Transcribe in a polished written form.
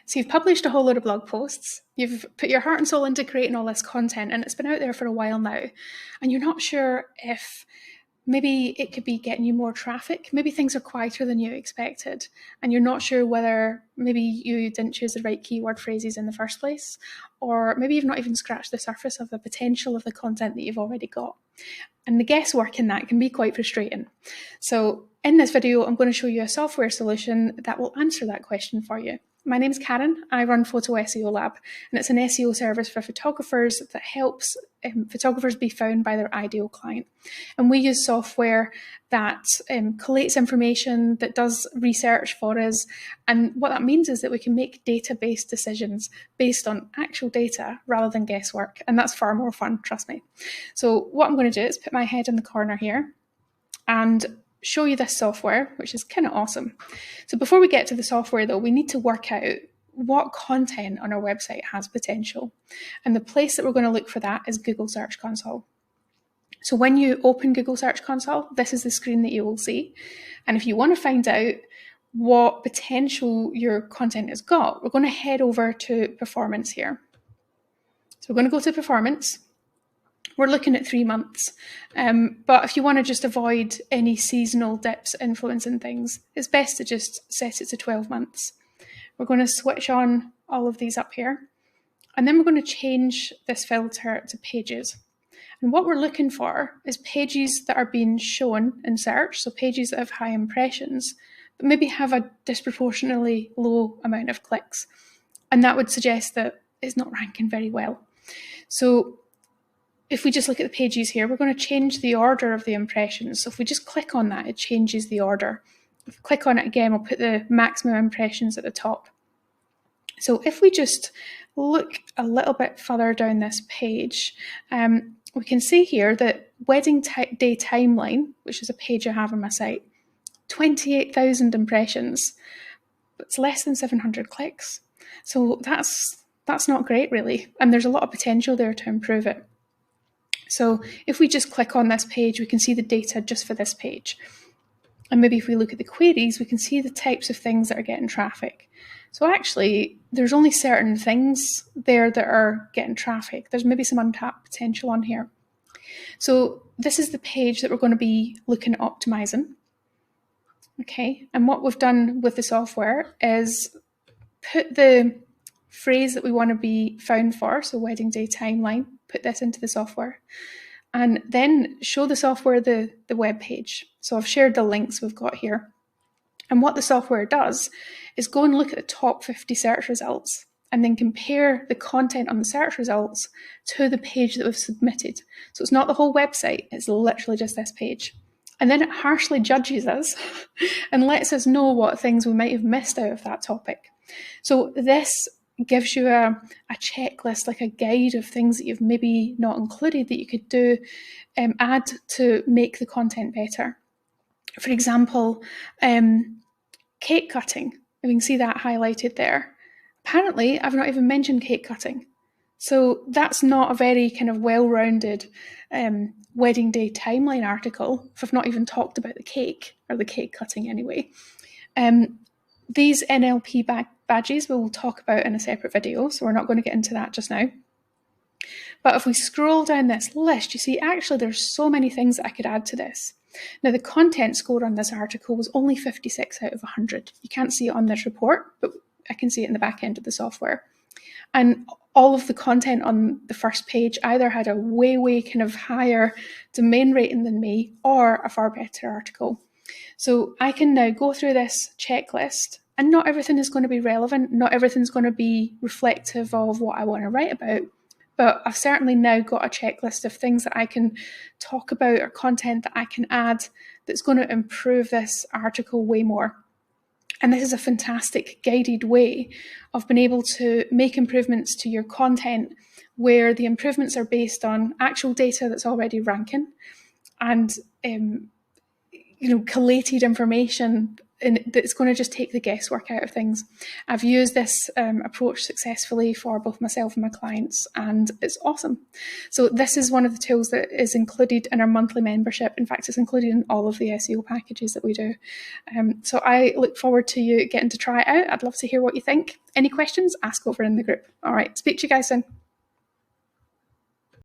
So you've published a whole load of blog posts, you've put your heart and soul into creating all this content, and it's been out there for a while now, and you're not sure if maybe it could be getting you more traffic. Maybe things are quieter than you expected, and you're not sure whether maybe you didn't choose the right keyword phrases in the first place, or maybe you've not even scratched the surface of the potential of the content that you've already got. And the guesswork in that can be quite frustrating. So in this video, I'm going to show you a software solution that will answer that question for you. My name's Karen. I run Photo SEO Lab, and it's an SEO service for photographers that helps photographers be found by their ideal client. And we use software that collates information, that does research for us. And what that means is that we can make data-based decisions based on actual data rather than guesswork. And that's far more fun, trust me. So what I'm going to do is put my head in the corner here and show you this software, which is kind of awesome. So before we get to the software though, we need to work out what content on our website has potential. And the place that we're going to look for that is Google Search Console. So when you open Google Search Console, this is the screen that you will see. And if you want to find out what potential your content has got, we're going to head over to performance here. So we're going to go to performance. We're looking at 3 months, but if you want to just avoid any seasonal dips influencing things, it's best to just set it to 12 months. We're going to switch on all of these up here, and then we're going to change this filter to pages. And what we're looking for is pages that are being shown in search, so pages that have high impressions, but maybe have a disproportionately low amount of clicks. And that would suggest that it's not ranking very well. So if we just look at the pages here, we're going to change the order of the impressions. So if we just click on that, it changes the order. If we click on it again, we'll put the maximum impressions at the top. So if we just look a little bit further down this page, we can see here that Wedding Day Timeline, which is a page I have on my site, 28,000 impressions, but it's less than 700 clicks. So that's not great really, and there's a lot of potential there to improve it. So if we just click on this page, we can see the data just for this page. And maybe if we look at the queries, we can see the types of things that are getting traffic. So actually, there's only certain things there that are getting traffic. There's maybe some untapped potential on here. So this is the page that we're going to be looking at optimizing. Okay, and what we've done with the software is put the phrase that we want to be found for, so Wedding Day Timeline, put this into the software, and then show the software the web page. So I've shared the links we've got here. And what the software does is go and look at the top 50 search results and then compare the content on the search results to the page that we've submitted. So it's not the whole website, it's literally just this page. And then it harshly judges us and lets us know what things we might have missed out of that topic. So this gives you a checklist, like a guide of things that you've maybe not included that you could do, add to make the content better. For example, cake cutting. We can see that highlighted there. Apparently, I've not even mentioned cake cutting. So that's not a very kind of well-rounded Wedding Day Timeline article if I've not even talked about the cake, or the cake cutting anyway. These NLP badges we'll talk about in a separate video, so we're not going to get into that just now. But if we scroll down this list, you see actually there's so many things that I could add to this. Now the content score on this article was only 56 out of 100. You can't see it on this report, but I can see it in the back end of the software. And all of the content on the first page either had a way kind of higher domain rating than me, or a far better article. So I can now go through this checklist, and not everything is going to be relevant, not everything's going to be reflective of what I want to write about, but I've certainly now got a checklist of things that I can talk about, or content that I can add that's going to improve this article way more. And this is a fantastic guided way of being able to make improvements to your content, where the improvements are based on actual data that's already ranking, and collated information that's going to just take the guesswork out of things. I've used this approach successfully for both myself and my clients, and it's awesome. So this is one of the tools that is included in our monthly membership. In fact, it's included in all of the SEO packages that we do. So I look forward to you getting to try it out. I'd love to hear what you think. Any questions? Ask over in the group. All right, speak to you guys soon.